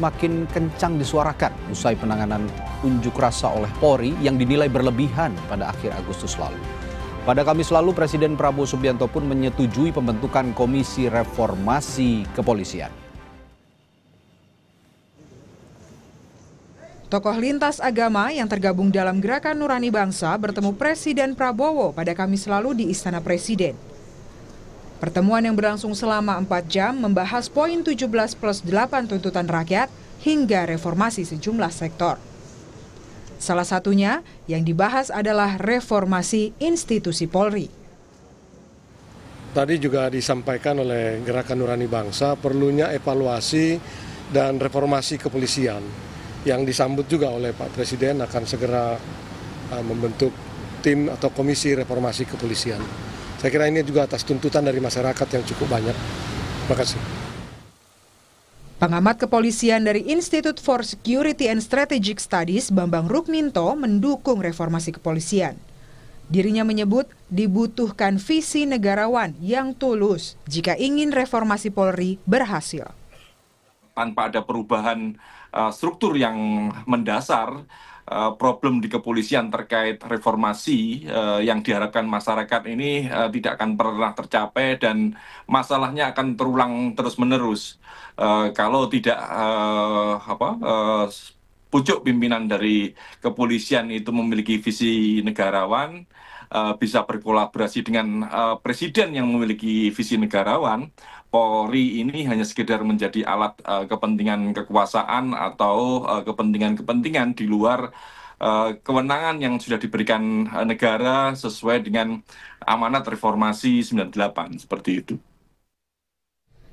semakin kencang disuarakan usai penanganan unjuk rasa oleh Polri yang dinilai berlebihan pada akhir Agustus lalu. Pada Kamis lalu, Presiden Prabowo Subianto pun menyetujui pembentukan Komisi Reformasi Kepolisian. Tokoh lintas agama yang tergabung dalam Gerakan Nurani Bangsa bertemu Presiden Prabowo pada Kamis lalu di Istana Presiden. Pertemuan yang berlangsung selama 4 jam membahas poin 17+8 tuntutan rakyat hingga reformasi sejumlah sektor. Salah satunya yang dibahas adalah reformasi institusi Polri. Tadi juga disampaikan oleh Gerakan Nurani Bangsa perlunya evaluasi dan reformasi kepolisian yang disambut juga oleh Pak Presiden akan segera membentuk tim atau komisi reformasi kepolisian. Saya kira ini juga atas tuntutan dari masyarakat yang cukup banyak. Terima kasih. Pengamat kepolisian dari Institute for Security and Strategic Studies, Bambang Rukminto, mendukung reformasi kepolisian. Dirinya menyebut dibutuhkan visi negarawan yang tulus jika ingin reformasi Polri berhasil. Tanpa ada perubahan struktur yang mendasar, problem di kepolisian terkait reformasi yang diharapkan masyarakat ini tidak akan pernah tercapai dan masalahnya akan terulang terus-menerus kalau tidak pucuk pimpinan dari kepolisian itu memiliki visi negarawan, bisa berkolaborasi dengan presiden yang memiliki visi negarawan. Polri ini hanya sekedar menjadi alat kepentingan kekuasaan atau kepentingan-kepentingan di luar kewenangan yang sudah diberikan negara sesuai dengan amanat reformasi 98, seperti itu.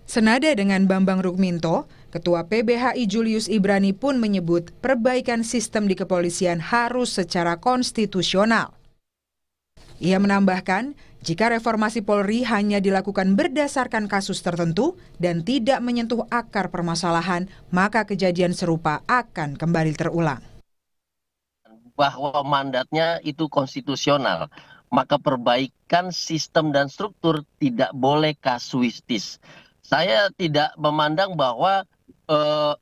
Senada dengan Bambang Rukminto, Ketua PBHI Julius Ibrani pun menyebut perbaikan sistem di kepolisian harus secara konstitusional. Ia menambahkan, jika reformasi Polri hanya dilakukan berdasarkan kasus tertentu dan tidak menyentuh akar permasalahan, maka kejadian serupa akan kembali terulang. Bahwa mandatnya itu konstitusional, maka perbaikan sistem dan struktur tidak boleh kasuistis. Saya tidak memandang bahwa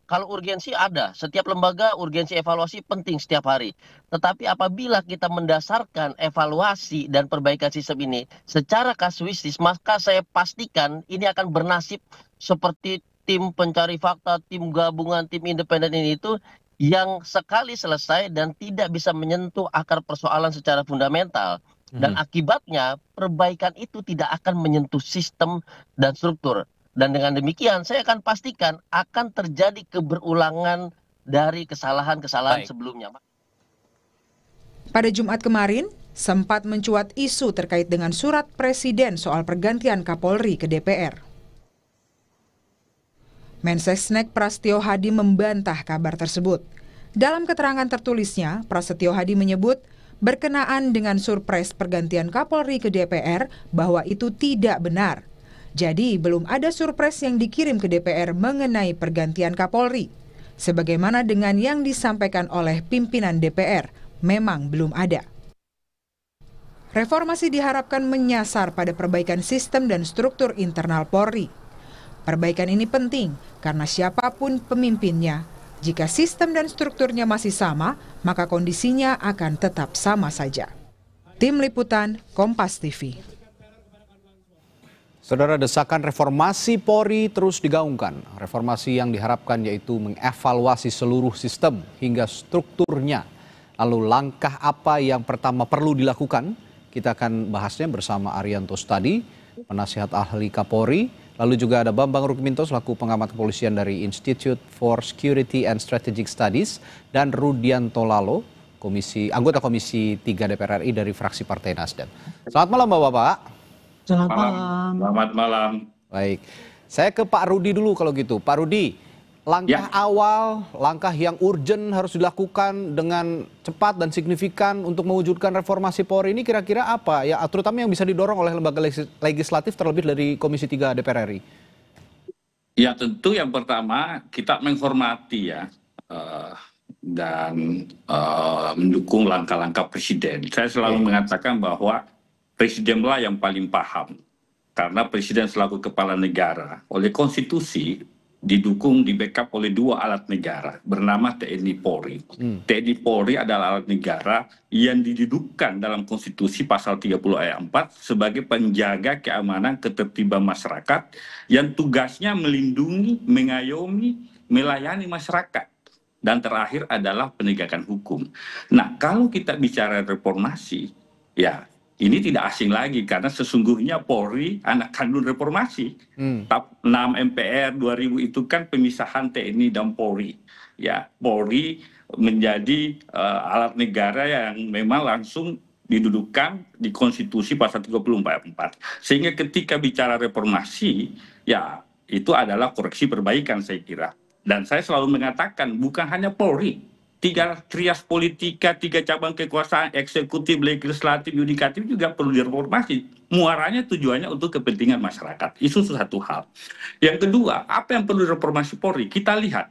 kalau urgensi ada, setiap lembaga urgensi evaluasi penting setiap hari. Tetapi apabila kita mendasarkan evaluasi dan perbaikan sistem ini secara kasuistis, maka saya pastikan ini akan bernasib seperti tim pencari fakta, tim gabungan, tim independen ini itu yang sekali selesai dan tidak bisa menyentuh akar persoalan secara fundamental. Dan akibatnya perbaikan itu tidak akan menyentuh sistem dan struktur. Dan dengan demikian saya akan pastikan akan terjadi keberulangan dari kesalahan-kesalahan sebelumnya. Pada Jumat kemarin, sempat mencuat isu terkait dengan surat Presiden soal pergantian Kapolri ke DPR. Mensesnek Prasetyo Hadi membantah kabar tersebut. Dalam keterangan tertulisnya, Prasetyo Hadi menyebut berkenaan dengan surprise pergantian Kapolri ke DPR bahwa itu tidak benar. Jadi belum ada surprise yang dikirim ke DPR mengenai pergantian Kapolri. Sebagaimana dengan yang disampaikan oleh pimpinan DPR, memang belum ada. Reformasi diharapkan menyasar pada perbaikan sistem dan struktur internal Polri. Perbaikan ini penting karena siapapun pemimpinnya, jika sistem dan strukturnya masih sama, maka kondisinya akan tetap sama saja. Tim Liputan, Kompas TV. Saudara, desakan reformasi Polri terus digaungkan. Reformasi yang diharapkan yaitu mengevaluasi seluruh sistem hingga strukturnya. Lalu langkah apa yang pertama perlu dilakukan? Kita akan bahasnya bersama Arianto Stadi, penasihat ahli Kapolri. Lalu juga ada Bambang Rukminto selaku pengamat kepolisian dari Institute for Security and Strategic Studies. Dan Rudianto Lalo, anggota Komisi 3 DPR RI dari fraksi Partai Nasdem. Selamat malam Bapak-Bapak. Selamat malam. Selamat malam. Baik, saya ke Pak Rudi dulu kalau gitu. Pak Rudi, langkah awal, langkah yang urgent harus dilakukan dengan cepat dan signifikan untuk mewujudkan reformasi Polri ini kira-kira apa? Ya, terutama yang bisa didorong oleh lembaga legislatif terlebih dari Komisi 3 DPR RI. Ya, tentu yang pertama kita menghormati ya dan mendukung langkah-langkah Presiden. Saya selalu mengatakan bahwa Presidenlah yang paling paham, karena Presiden selaku kepala negara oleh konstitusi didukung, di backup oleh 2 alat negara bernama TNI Polri. TNI Polri adalah alat negara yang didudukkan dalam konstitusi pasal 30 ayat 4 sebagai penjaga keamanan ketertiban masyarakat yang tugasnya melindungi, mengayomi, melayani masyarakat. Dan terakhir adalah penegakan hukum. Nah, kalau kita bicara reformasi, ya ini tidak asing lagi karena sesungguhnya Polri anak kandung reformasi. TAP 6 MPR 2000 itu kan pemisahan TNI dan Polri. Ya, Polri menjadi alat negara yang memang langsung didudukan di konstitusi pasal 34 ayat 4. Sehingga ketika bicara reformasi, ya itu adalah koreksi perbaikan saya kira. Dan saya selalu mengatakan bukan hanya Polri, 3 trias politika, 3 cabang kekuasaan, eksekutif, legislatif, yudikatif juga perlu direformasi. Muaranya tujuannya untuk kepentingan masyarakat. Itu satu hal. Yang kedua, apa yang perlu direformasi Polri? Kita lihat,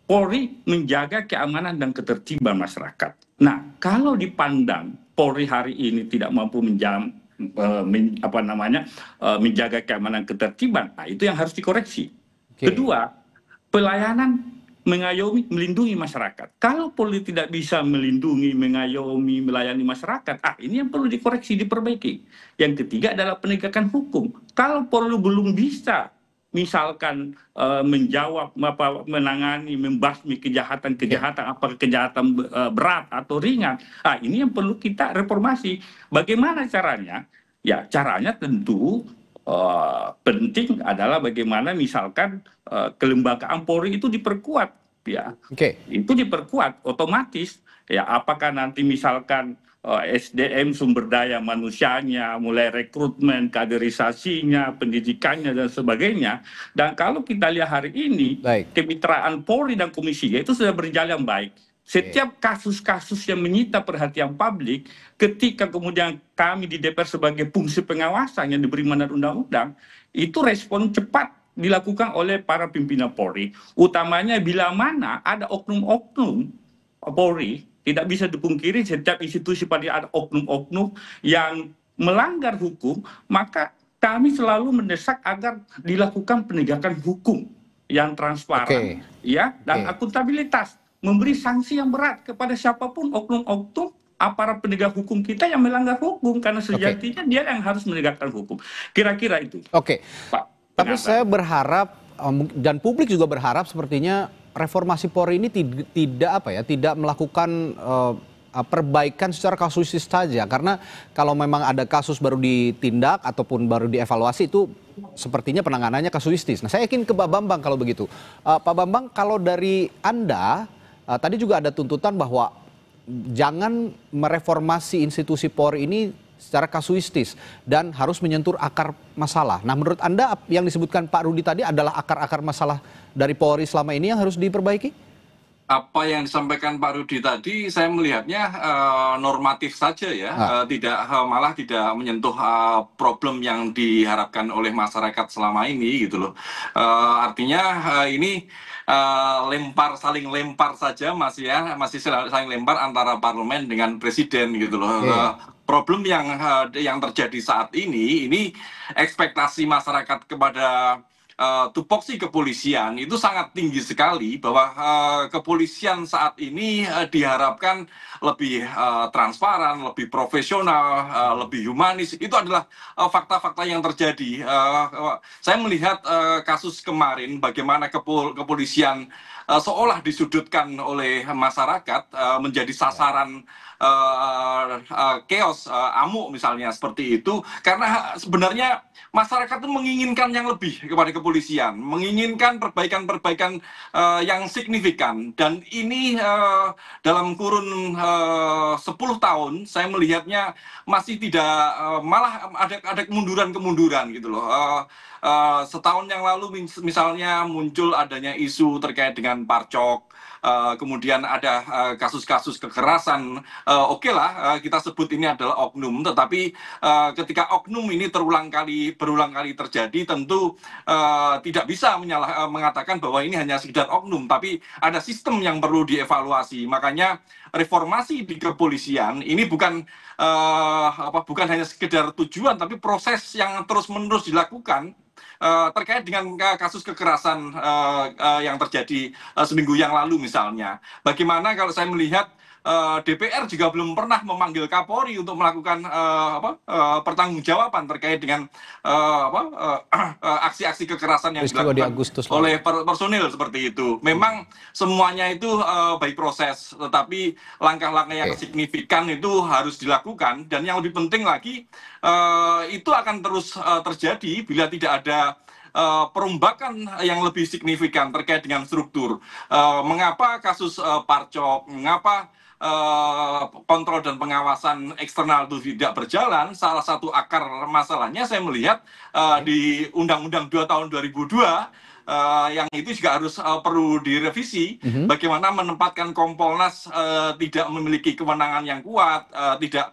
Polri menjaga keamanan dan ketertiban masyarakat. Nah, kalau dipandang Polri hari ini tidak mampu menjaga keamanan ketertiban, nah itu yang harus dikoreksi. Kedua, pelayanan mengayomi, melindungi masyarakat. Kalau Polri tidak bisa melindungi, mengayomi, melayani masyarakat, ini yang perlu dikoreksi, diperbaiki. Yang ketiga adalah penegakan hukum. Kalau Polri belum bisa, misalkan menjawab, menangani, membasmi kejahatan-kejahatan, apakah kejahatan berat atau ringan, ini yang perlu kita reformasi. Bagaimana caranya? Ya, caranya tentu penting adalah bagaimana misalkan kelembagaan Polri itu diperkuat, ya. Itu diperkuat otomatis, ya. Apakah nanti misalkan SDM sumber daya manusianya, mulai rekrutmen, kaderisasinya, pendidikannya dan sebagainya. Dan kalau kita lihat hari ini, kemitraan Polri dan Komisi itu sudah berjalan baik. Setiap kasus-kasus yang menyita perhatian publik, ketika kemudian kami di DPR sebagai fungsi pengawasan yang diberi mandat undang-undang, itu respon cepat dilakukan oleh para pimpinan Polri. Utamanya bila mana ada oknum-oknum Polri, tidak bisa dipungkiri setiap institusi pada ada oknum-oknum yang melanggar hukum, maka kami selalu mendesak agar dilakukan penegakan hukum yang transparan, ya, dan akuntabilitas. Memberi sanksi yang berat kepada siapapun oknum-oknum aparat penegak hukum kita yang melanggar hukum, karena sejatinya dia yang harus menegakkan hukum. Kira-kira itu. Pak. Tapi saya berharap dan publik juga berharap sepertinya reformasi Polri ini tidak melakukan perbaikan secara kasuistis saja, karena kalau memang ada kasus baru ditindak ataupun baru dievaluasi itu sepertinya penanganannya kasuistis. Nah, saya yakin ke Pak Bambang kalau begitu. Pak Bambang, kalau dari Anda tadi juga ada tuntutan bahwa jangan mereformasi institusi Polri ini secara kasuistis dan harus menyentuh akar masalah. Nah, menurut Anda yang disebutkan Pak Rudi tadi adalah akar-akar masalah dari Polri selama ini yang harus diperbaiki? Apa yang disampaikan Pak Rudi tadi, saya melihatnya normatif saja ya, malah tidak menyentuh problem yang diharapkan oleh masyarakat selama ini gitu loh. Artinya ini saling lempar saja masih saling lempar antara parlemen dengan presiden gitu loh. Problem yang terjadi saat ini ekspektasi masyarakat kepada tupoksi kepolisian itu sangat tinggi sekali, bahwa kepolisian saat ini diharapkan lebih transparan, lebih profesional, lebih humanis. Itu adalah fakta-fakta yang terjadi. Saya melihat kasus kemarin bagaimana kepolisian seolah disudutkan oleh masyarakat, menjadi sasaran chaos, amuk misalnya seperti itu, karena sebenarnya masyarakat itu menginginkan yang lebih kepada kepolisian, menginginkan perbaikan-perbaikan yang signifikan, dan ini dalam kurun 10 tahun saya melihatnya masih tidak, malah ada kemunduran gitu loh. Setahun yang lalu misalnya muncul adanya isu terkait dengan Parcok, kemudian ada kasus-kasus kekerasan. Oke lah, kita sebut ini adalah oknum, tetapi ketika oknum ini berulang kali terjadi, tentu tidak bisa mengatakan bahwa ini hanya sekedar oknum, tapi ada sistem yang perlu dievaluasi. Makanya reformasi di kepolisian ini bukan hanya sekedar tujuan, tapi proses yang terus-menerus dilakukan. terkait dengan kasus kekerasan yang terjadi seminggu yang lalu misalnya. Bagaimana kalau saya melihat DPR juga belum pernah memanggil Kapolri untuk melakukan pertanggungjawaban terkait dengan aksi-aksi kekerasan yang Peristiwa di dilakukan Agustus lalu. oleh personil seperti itu. Memang semuanya itu by proses, tetapi langkah-langkah yang signifikan itu harus dilakukan, dan yang lebih penting lagi itu akan terus terjadi bila tidak ada perombakan yang lebih signifikan terkait dengan struktur. Mengapa kasus Parcok, mengapa kontrol dan pengawasan eksternal itu tidak berjalan? Salah satu akar masalahnya saya melihat di Undang-Undang 2 tahun 2002 yang itu juga harus perlu direvisi. Bagaimana menempatkan Kompolnas tidak memiliki kewenangan yang kuat, tidak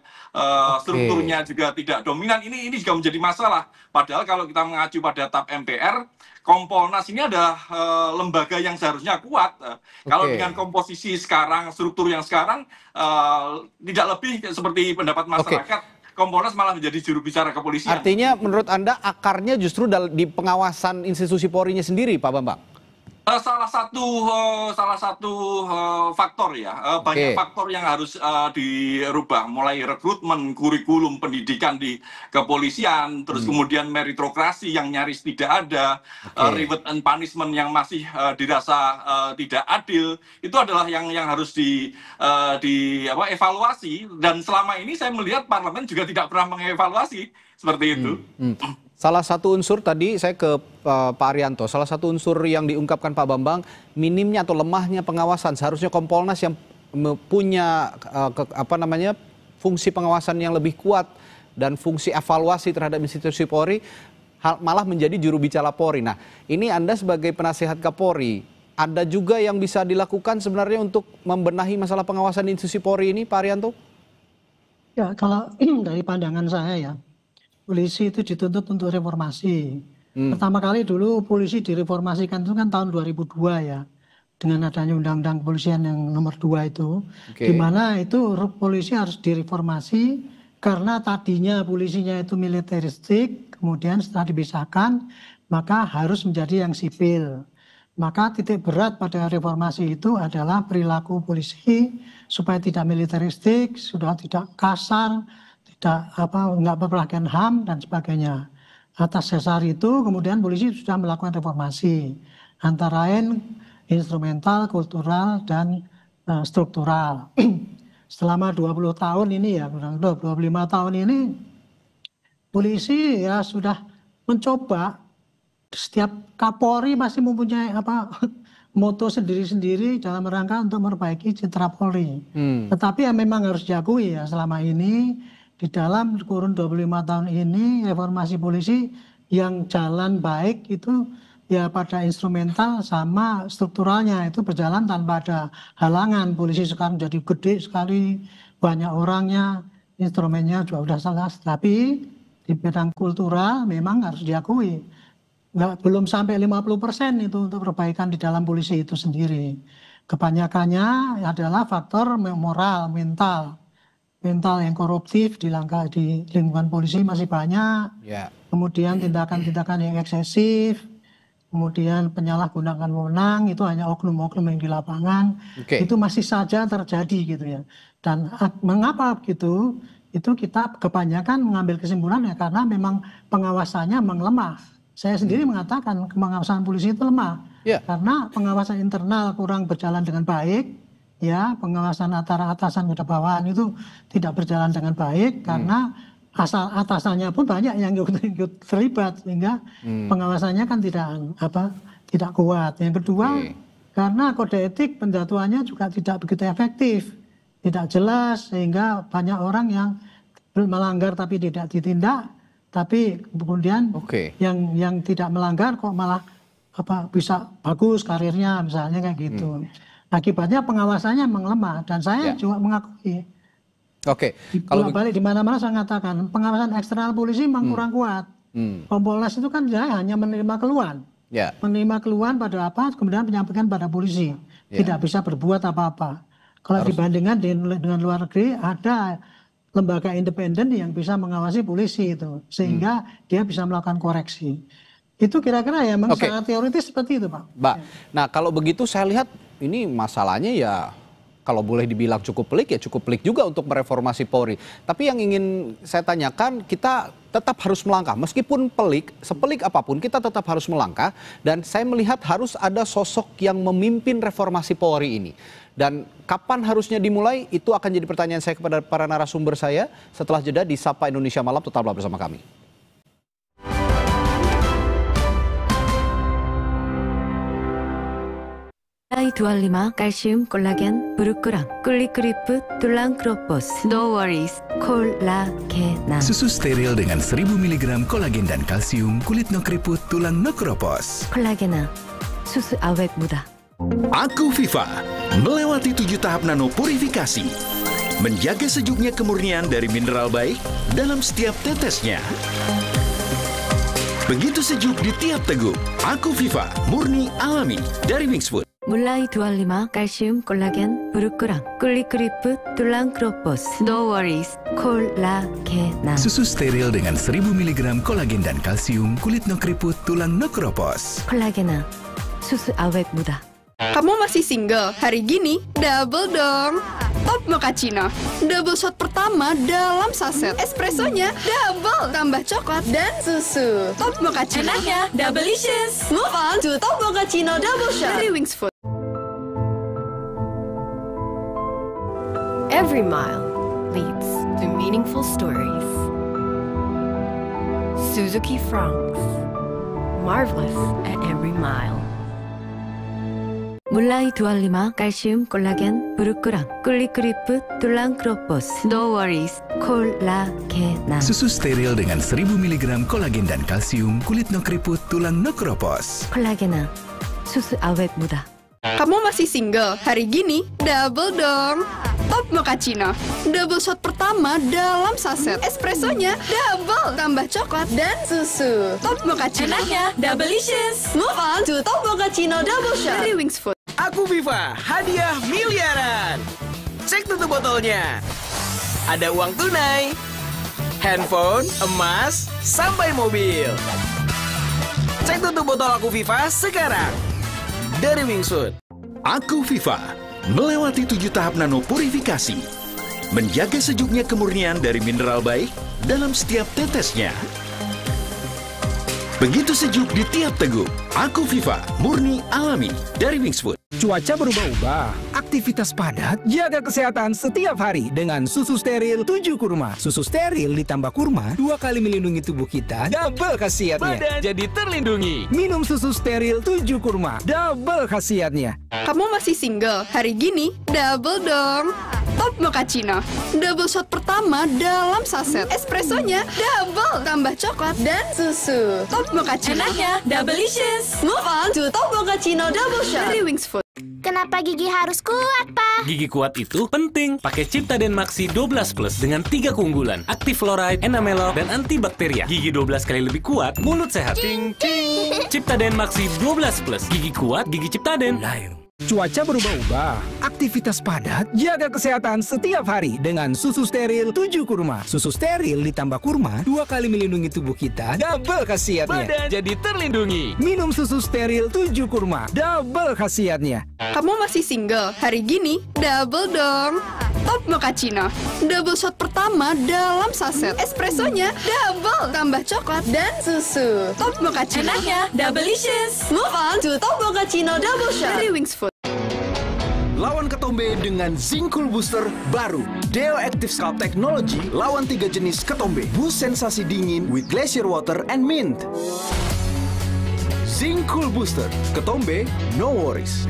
strukturnya juga tidak dominan. Ini juga menjadi masalah. Padahal kalau kita mengacu pada TAP MPR, Kompolnas ini adalah lembaga yang seharusnya kuat. Kalau dengan komposisi sekarang, struktur yang sekarang, tidak lebih seperti pendapat masyarakat. Kompolnas malah menjadi juru bicara kepolisian. Artinya menurut Anda akarnya justru di pengawasan institusi Polri-nya sendiri, Pak Bambang? Salah satu faktor ya, banyak faktor yang harus dirubah, mulai rekrutmen, kurikulum pendidikan di kepolisian, terus kemudian meritokrasi yang nyaris tidak ada, reward and punishment yang masih dirasa tidak adil. Itu adalah yang harus evaluasi, dan selama ini saya melihat parlemen juga tidak pernah mengevaluasi seperti itu. Salah satu unsur tadi saya ke Pak Arianto, salah satu unsur yang diungkapkan Pak Bambang, minimnya atau lemahnya pengawasan. Seharusnya Kompolnas yang punya fungsi pengawasan yang lebih kuat dan fungsi evaluasi terhadap institusi Polri malah menjadi juru bicara Polri. Nah, ini Anda sebagai penasihat Kapolri, ada juga yang bisa dilakukan sebenarnya untuk membenahi masalah pengawasan institusi Polri ini, Pak Arianto? Ya, kalau dari pandangan saya ya, polisi itu dituntut untuk reformasi. Pertama kali dulu polisi direformasikan itu kan tahun 2002 ya. Dengan adanya Undang-Undang Kepolisian yang nomor 2 itu. Di mana itu polisi harus direformasi karena tadinya polisinya itu militeristik, kemudian setelah dipisahkan maka harus menjadi yang sipil. Maka titik berat pada reformasi itu adalah perilaku polisi supaya tidak militeristik, sudah tidak kasar, nggak berpelanggaran HAM dan sebagainya. Atas dasar itu kemudian polisi sudah melakukan reformasi antara lain instrumental, kultural, dan struktural. Selama 20 tahun ini ya, 25 tahun ini polisi ya sudah mencoba, setiap Kapolri masih mempunyai moto sendiri-sendiri dalam rangka untuk memperbaiki citra Polri. Tetapi ya memang harus diakui ya, selama ini di dalam kurun 25 tahun ini reformasi polisi yang jalan baik itu ya pada instrumental sama strukturalnya itu berjalan tanpa ada halangan. Polisi sekarang jadi gede sekali, banyak orangnya, instrumennya juga sudah jelas. Tapi di bidang kultural memang harus diakui belum sampai 50% itu untuk perbaikan di dalam polisi itu sendiri. Kebanyakannya adalah faktor moral, mental yang koruptif di lingkungan polisi masih banyak. Kemudian tindakan-tindakan yang eksesif, kemudian penyalahgunaan wewenang itu hanya oknum-oknum yang di lapangan. Itu masih saja terjadi gitu ya. Dan mengapa begitu? Itu kita kebanyakan mengambil kesimpulan ya karena memang pengawasannya memang lemah. Saya sendiri mengatakan pengawasan polisi itu lemah. Karena pengawasan internal kurang berjalan dengan baik. Ya, pengawasan antara atasan ke bawahan itu tidak berjalan dengan baik karena asal atasannya pun banyak yang ikut terlibat sehingga pengawasannya kan tidak kuat. Yang kedua, karena kode etik penjatuhannya juga tidak begitu efektif, tidak jelas sehingga banyak orang yang melanggar tapi tidak ditindak, tapi kemudian yang tidak melanggar kok malah bisa bagus karirnya misalnya kayak gitu. Akibatnya pengawasannya memang lemah dan saya juga mengakui. Kalau balik di mana-mana saya mengatakan pengawasan eksternal polisi memang kurang kuat. Kompolnas itu kan hanya menerima keluhan, menerima keluhan pada kemudian menyampaikan pada polisi, tidak bisa berbuat apa-apa. Kalau dibandingkan dengan luar negeri ada lembaga independen yang bisa mengawasi polisi itu, sehingga dia bisa melakukan koreksi. Itu kira-kira ya memang sangat teoritis seperti itu, Pak. Mbak, nah kalau begitu saya lihat ini masalahnya ya kalau boleh dibilang cukup pelik ya cukup pelik juga untuk mereformasi Polri. Tapi yang ingin saya tanyakan, kita tetap harus melangkah. Meskipun pelik, sepelik apapun kita tetap harus melangkah. Dan saya melihat harus ada sosok yang memimpin reformasi Polri ini. Dan kapan harusnya dimulai, itu akan jadi pertanyaan saya kepada para narasumber saya. Setelah jeda di Sapa Indonesia Malam, tetaplah bersama kami. I25 칼슘 콜라겐 브루크랑 꿀리크리프 툴랑크로포스 No worries 콜라게나 Susu steril dengan 1000 mg kolagen dan kalsium, kulit no keriput, tulang no keropos. 콜라게나 susu awet muda. Aku Viva melewati 7 tahap nano purifikasi, menjaga sejuknya kemurnian dari mineral baik dalam setiap tetesnya. Begitu sejuk di tiap teguk. Aku Viva murni alami dari Wingsfood. 물라이 두알리마 칼슘 콜라겐 브루크랑 꿀리크리프 툴랑크로포스 No worries 콜라게나 Susu steril dengan 1000 mg kolagen dan kalsium, kulit no keriput, tulang no keropos. 콜라게나 susu awet muda. Kamu masih single? Hari gini, double dong. Top Mochaccino, double shot pertama dalam saset. Espressonya double, tambah coklat dan susu. Top Mochaccino. Enaknya, double-licious. Move on to Top Mochaccino double shot dari Wingsfood. Every mile leads to meaningful stories. Suzuki Franks, marvelous at every mile. 물라이 두알리마 칼슘 콜라겐 브루크랑 꿀리크리프 툴랑크로포스 No worries 콜라게나 Susu steril dengan 1000 mg kolagen dan kalsium, kulit no keriput, tulang no keropos. 콜라게나 susu awet muda. Kamu masih single? Hari gini, double dong. Top Mochaccino, double shot pertama dalam saset. Espressonya double, tambah coklat dan susu. Top Mochaccino. Enaknya, double-licious. Move on to Top Mochaccino double shot dari Wingsfood. Aku Viva, hadiah miliaran. Cek tutup botolnya. Ada uang tunai, handphone, emas, sampai mobil. Cek tutup botol Aku Viva sekarang. Dari Wingsfood. Aku Viva melewati 7 tahap nano purifikasi, menjaga sejuknya kemurnian dari mineral baik dalam setiap tetesnya. Begitu sejuk di tiap teguk. Aku Viva murni alami dari Wingsfood. Cuaca berubah-ubah, aktivitas padat, jaga kesehatan setiap hari dengan susu steril 7 kurma. Susu steril ditambah kurma 2 kali melindungi tubuh kita, double khasiatnya. Badan jadi terlindungi. Minum susu steril 7 kurma, double khasiatnya. Kamu masih single? Hari gini, double dong. Top Mochaccino, double shot pertama dalam saset. Espressonya double, tambah coklat dan susu. Top Mochaccino. Enaknya, double-licious. Move on to Top Mochaccino double shot dari Wingsfood. Kenapa gigi harus kuat, Pak? Gigi kuat itu penting. Pakai Ciptaden Maxi 12 Plus dengan 3 keunggulan. Aktif fluoride, enamelor, dan antibakteria. Gigi 12 kali lebih kuat, mulut sehat. Cing, cing. Ciptaden Maxi 12 Plus. Gigi kuat, gigi Ciptaden. Cuaca berubah-ubah, aktivitas padat, jaga kesehatan setiap hari dengan susu steril 7 kurma. Susu steril ditambah kurma 2 kali melindungi tubuh kita, double khasiatnya. Badan jadi terlindungi. Minum susu steril 7 kurma, double khasiatnya. Kamu masih single? Hari gini, double dong. Top Mochaccino, double shot pertama dalam saset. Espressonya double, tambah coklat dan susu. Top Mochaccino. Enaknya, double-licious. Move on to Top Mochaccino double shot dari Wingsfood. Lawan ketombe dengan Zinc Cool Booster baru. Deo Active Scalp Technology lawan 3 jenis ketombe. Boost sensasi dingin with glacier water and mint. Zinc Cool Booster, ketombe no worries.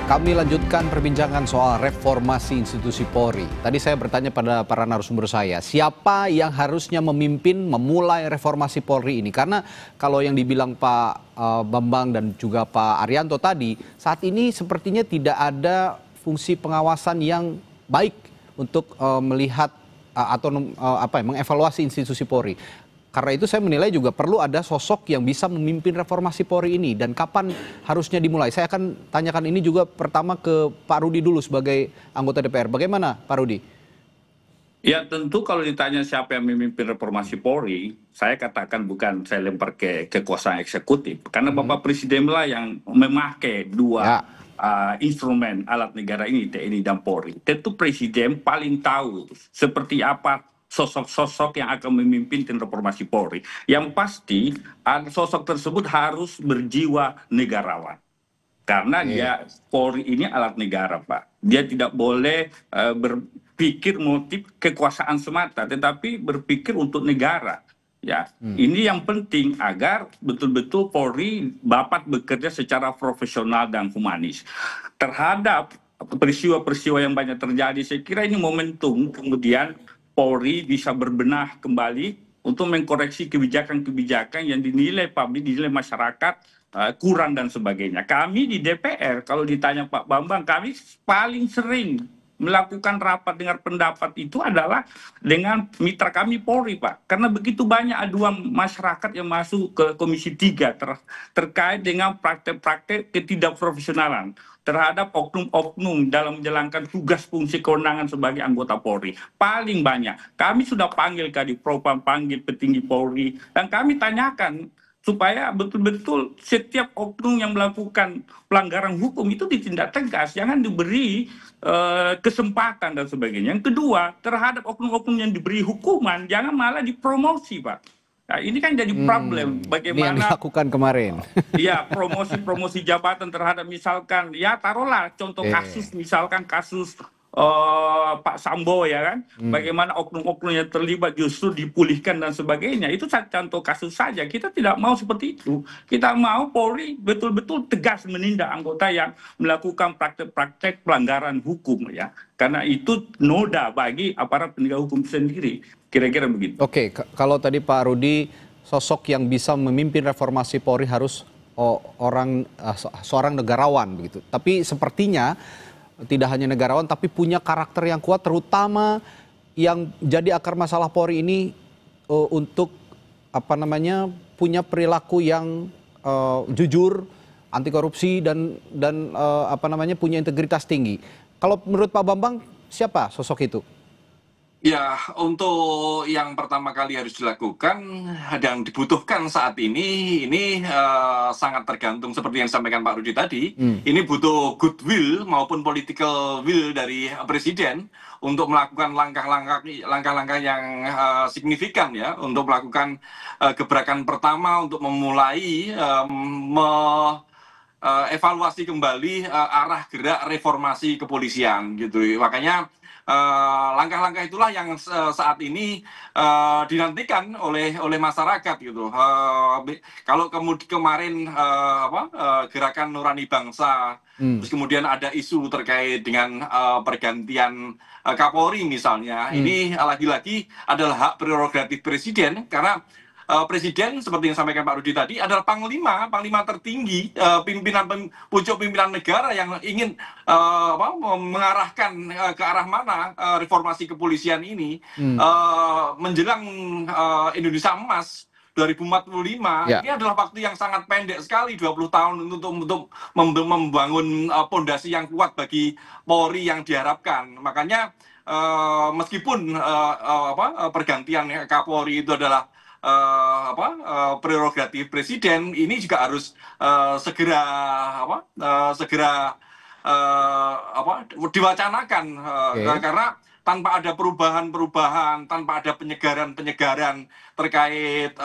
Kami lanjutkan perbincangan soal reformasi institusi Polri. Tadi saya bertanya pada para narasumber saya, siapa yang harusnya memimpin memulai reformasi Polri ini? Karena kalau yang dibilang Pak Bambang dan juga Pak Arianto tadi, saat ini sepertinya tidak ada fungsi pengawasan yang baik untuk melihat atau mengevaluasi institusi Polri. karena itu saya menilai juga perlu ada sosok yang bisa memimpin reformasi Polri ini dan kapan harusnya dimulai. Saya akan tanyakan ini juga pertama ke Pak Rudi dulu sebagai anggota DPR. Bagaimana Pak Rudi? Ya tentu kalau ditanya siapa yang memimpin reformasi Polri, saya katakan bukan saya lempar ke kekuasaan eksekutif. Karena Bapak Presiden lah yang memakai dua instrumen alat negara ini, TNI dan Polri. Tentu Presiden paling tahu seperti apa sosok-sosok yang akan memimpin tim reformasi Polri. Yang pasti sosok tersebut harus berjiwa negarawan. Karena dia Polri ini alat negara, Pak. Dia tidak boleh berpikir motif kekuasaan semata, tetapi berpikir untuk negara. Ya, ini yang penting agar betul-betul Polri dapat bekerja secara profesional dan humanis. Terhadap peristiwa-peristiwa yang banyak terjadi, saya kira ini momentum kemudian Polri bisa berbenah kembali untuk mengkoreksi kebijakan-kebijakan yang dinilai publik, dinilai masyarakat kurang dan sebagainya. Kami di DPR, kalau ditanya Pak Bambang, kami paling sering melakukan rapat dengar pendapat itu adalah dengan mitra kami Polri, Pak. Karena begitu banyak aduan masyarakat yang masuk ke Komisi 3 terkait dengan praktek-praktek ketidakprofesionalan terhadap oknum-oknum dalam menjalankan tugas fungsi kewenangan sebagai anggota Polri. Paling banyak. Kami sudah panggil Kadipropam, panggil petinggi Polri, dan kami tanyakan supaya betul-betul setiap oknum yang melakukan pelanggaran hukum itu ditindak tegas, jangan diberi kesempatan dan sebagainya. Yang kedua, terhadap oknum-oknum yang diberi hukuman, jangan malah dipromosi, Pak. Nah, ini kan jadi problem. Bagaimana yang dilakukan kemarin? Ya, promosi jabatan terhadap misalkan, ya taruhlah contoh kasus, misalkan kasus Pak Sambo ya kan, bagaimana oknum-oknum yang terlibat justru dipulihkan dan sebagainya. Itu contoh kasus saja. Kita tidak mau seperti itu. Kita mau Polri betul-betul tegas menindak anggota yang melakukan praktek-praktek pelanggaran hukum ya. Karena itu noda bagi aparat penegak hukum sendiri. Kira-kira begitu. Oke, kalau tadi Pak Rudi, sosok yang bisa memimpin reformasi Polri harus seorang negarawan begitu. Tapi sepertinya tidak hanya negarawan tapi punya karakter yang kuat, terutama yang jadi akar masalah Polri ini untuk punya perilaku yang jujur, anti korupsi dan punya integritas tinggi. Kalau menurut Pak Bambang, siapa sosok itu? Ya, untuk yang pertama kali harus dilakukan dan dibutuhkan saat ini sangat tergantung seperti yang disampaikan Pak Rudi tadi. Ini butuh goodwill maupun political will dari Presiden untuk melakukan langkah-langkah yang signifikan ya, untuk melakukan gebrakan pertama untuk memulai evaluasi kembali arah gerak reformasi kepolisian gitu. Makanya langkah-langkah itulah yang saat ini dinantikan oleh masyarakat gitu. Kalau kemarin gerakan Nurani Bangsa, terus kemudian ada isu terkait dengan pergantian Kapolri misalnya, ini lagi-lagi adalah hak prerogatif Presiden karena Presiden seperti yang disampaikan Pak Rudi tadi adalah panglima tertinggi, pucuk pimpinan negara yang ingin mengarahkan ke arah mana reformasi kepolisian ini menjelang Indonesia Emas 2045. Ini adalah waktu yang sangat pendek sekali, 20 tahun untuk membangun pondasi yang kuat bagi Polri yang diharapkan. Makanya meskipun pergantian Kapolri itu adalah prerogatif Presiden, ini juga harus segera diwacanakan karena tanpa ada perubahan-perubahan, tanpa ada penyegaran terkait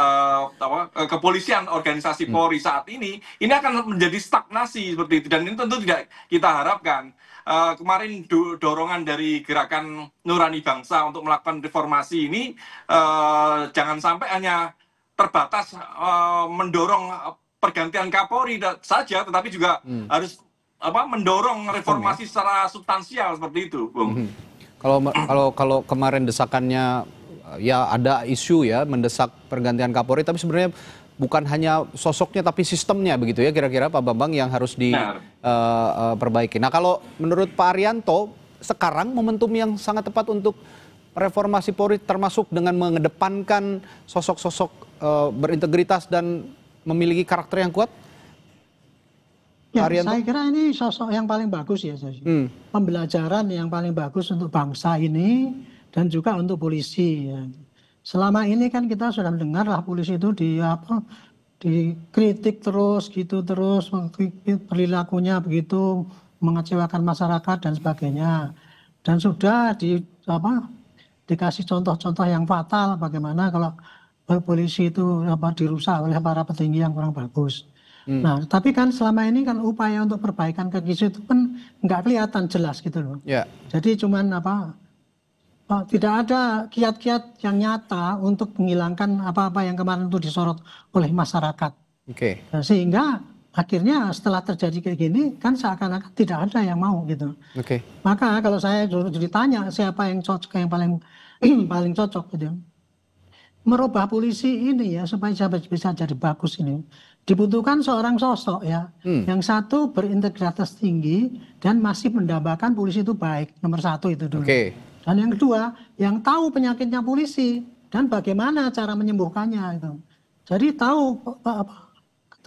kepolisian organisasi Polri saat ini akan menjadi stagnasi seperti itu, dan ini tentu tidak kita harapkan. Kemarin dorongan dari gerakan Nurani Bangsa untuk melakukan reformasi ini jangan sampai hanya terbatas mendorong pergantian Kapolri saja, tetapi juga harus mendorong reformasi secara substansial seperti itu, Bung. Kalau kemarin desakannya ya ada isu ya mendesak pergantian Kapolri, tapi sebenarnya bukan hanya sosoknya tapi sistemnya begitu ya kira-kira Pak Bambang yang harus diperbaiki. Nah kalau menurut Pak Arianto, sekarang momentum yang sangat tepat untuk reformasi Polri termasuk dengan mengedepankan sosok-sosok berintegritas dan memiliki karakter yang kuat? Ya, saya kira ini sosok yang paling bagus ya, pembelajaran yang paling bagus untuk bangsa ini dan juga untuk polisi. Ya. Selama ini kan kita sudah mendengar lah polisi itu dikritik terus perilakunya begitu mengecewakan masyarakat dan sebagainya. Dan sudah dikasih contoh-contoh yang fatal bagaimana kalau polisi itu dirusak oleh para petinggi yang kurang bagus. Nah, tapi kan selama ini kan upaya untuk perbaikan ke situ kan nggak kelihatan jelas gitu loh. Yeah. Jadi cuman tidak ada kiat-kiat yang nyata untuk menghilangkan apa-apa yang kemarin itu disorot oleh masyarakat. Okay. Nah, sehingga akhirnya setelah terjadi kayak gini kan seakan-akan tidak ada yang mau gitu. Okay. Maka kalau saya ditanya siapa yang cocok, yang paling cocok gitu, merubah polisi ini ya supaya bisa jadi bagus ini dibutuhkan seorang sosok ya, yang satu berintegritas tinggi dan masih mendambakan polisi itu baik, nomor satu itu dulu. Okay. Dan yang kedua, yang tahu penyakitnya polisi dan bagaimana cara menyembuhkannya itu. Jadi tahu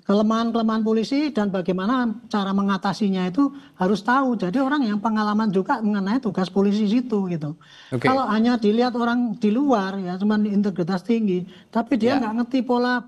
kelemahan-kelemahan polisi dan bagaimana cara mengatasinya itu harus tahu. Jadi orang yang pengalaman juga mengenai tugas polisi situ gitu. Okay. Kalau hanya dilihat orang di luar ya cuma integritas tinggi, tapi dia nggak ngerti pola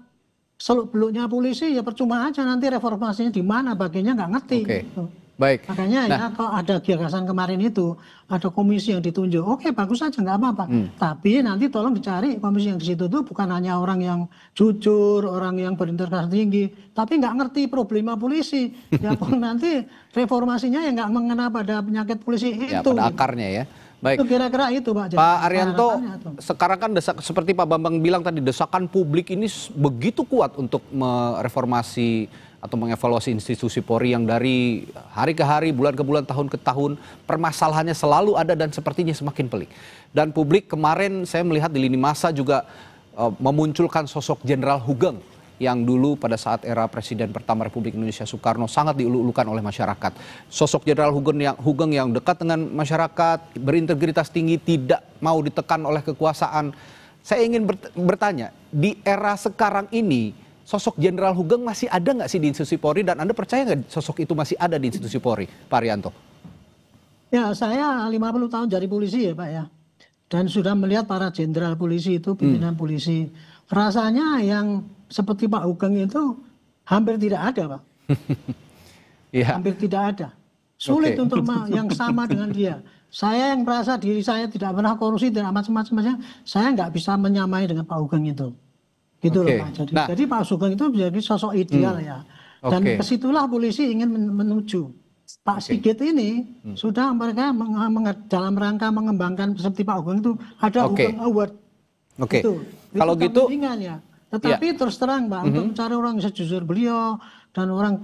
seluk-beluknya polisi ya percuma aja nanti reformasinya di mana bagiannya nggak ngerti. Okay. Gitu. Baik. Makanya ya kalau ada gagasan kemarin itu ada komisi yang ditunjuk, oke bagus aja nggak apa-apa. Tapi nanti tolong dicari komisi yang di situ tuh bukan hanya orang yang jujur, orang yang berintegritas tinggi, tapi nggak ngerti problema polisi. Ya nanti reformasinya ya nggak mengena pada penyakit polisi itu. Ya, pada akarnya ya. Baik. Itu kira-kira itu Pak. Pak Arianto, sekarang kan seperti Pak Bambang bilang tadi, desakan publik ini begitu kuat untuk mereformasi atau mengevaluasi institusi Polri yang dari hari ke hari, bulan ke bulan, tahun ke tahun, permasalahannya selalu ada dan sepertinya semakin pelik. Dan publik kemarin saya melihat di lini masa juga memunculkan sosok Jenderal Hugeng yang dulu pada saat era Presiden pertama Republik Indonesia Soekarno sangat diulu-ulukan oleh masyarakat. Sosok Jenderal Hugeng yang dekat dengan masyarakat, berintegritas tinggi, tidak mau ditekan oleh kekuasaan. Saya ingin bertanya, di era sekarang ini, sosok Jenderal Hugeng masih ada nggak sih di institusi Polri, dan Anda percaya nggak sosok itu masih ada di institusi Polri, Pak Arianto? Ya, saya 50 tahun jadi polisi ya Pak ya. Dan sudah melihat para jenderal polisi itu, pimpinan polisi. Rasanya yang seperti Pak Hugeng itu hampir tidak ada Pak. Yeah. Hampir tidak ada. Sulit untuk yang sama dengan dia. Saya yang merasa diri saya tidak pernah korupsi, tidak macam-macam, saya nggak bisa menyamai dengan Pak Hugeng itu. Gitu loh Pak. Jadi Pak Hugeng itu menjadi sosok ideal ya. Dan kesitulah polisi ingin menuju. Pak Sigit ini sudah mereka dalam rangka mengembangkan seperti Pak Hugeng itu ada Hugeng Award. Itu kalau gitu ya. Tetapi terus terang Pak, untuk mencari orang yang sejujur beliau dan orang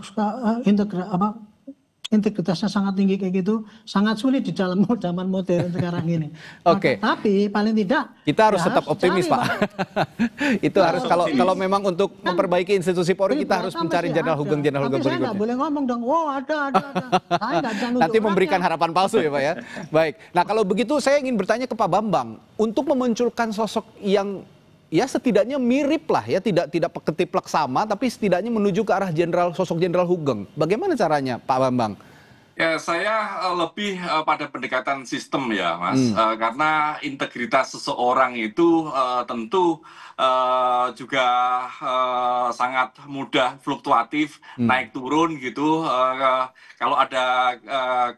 integritasnya sangat tinggi kayak gitu, sangat sulit di dalam zaman modern sekarang ini. Tapi paling tidak kita harus tetap optimis Pak. Itu harus kalau memang untuk memperbaiki institusi Polri kita harus mencari Jenderal Hugeng berikutnya. Saya nggak boleh ngomong dong, ada. Saya nggak bisa nuduh nanti memberikan harapan palsu ya Pak ya. Baik. Nah kalau begitu saya ingin bertanya ke Pak Bambang, untuk memunculkan sosok yang ya setidaknya mirip lah ya, tidak ketiplek sama, tapi setidaknya menuju ke arah sosok Jenderal Hugeng. Bagaimana caranya Pak Bambang? Ya, saya lebih pada pendekatan sistem ya, Mas. Karena integritas seseorang itu tentu juga sangat mudah fluktuatif, naik turun gitu. Kalau ada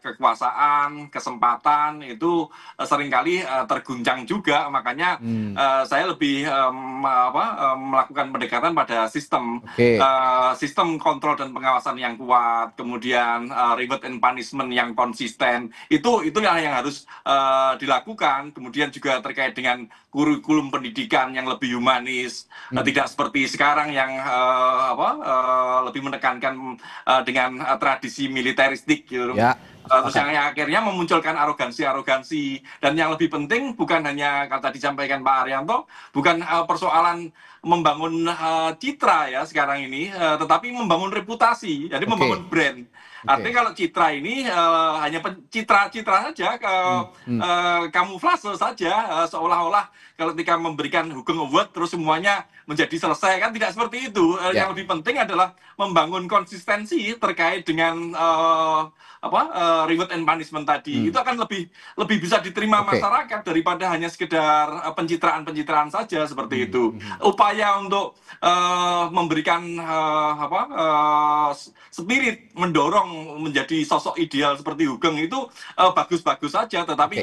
kekuasaan, kesempatan itu seringkali terguncang juga. Makanya saya lebih melakukan pendekatan pada sistem, sistem kontrol dan pengawasan yang kuat, kemudian reward and punishment yang konsisten. Itulah yang harus dilakukan. Kemudian juga terkait dengan kurikulum pendidikan yang lebih humanis, tidak seperti sekarang yang lebih menekankan dengan tradisi militeristik gitu. Terus yang akhirnya memunculkan arogansi dan yang lebih penting bukan hanya kata disampaikan Pak Haryanto, bukan persoalan membangun citra ya sekarang ini, tetapi membangun reputasi, jadi membangun brand. Artinya kalau citra ini hanya citra saja, kamuflase saja, seolah-olah ketika memberikan Hugeng Award terus semuanya menjadi selesai, kan tidak seperti itu. Yang lebih penting adalah membangun konsistensi terkait dengan reward and punishment tadi. Itu akan lebih bisa diterima masyarakat daripada hanya sekedar pencitraan saja seperti itu. Upaya untuk memberikan spirit, mendorong menjadi sosok ideal seperti Hugeng itu bagus-bagus saja, tetapi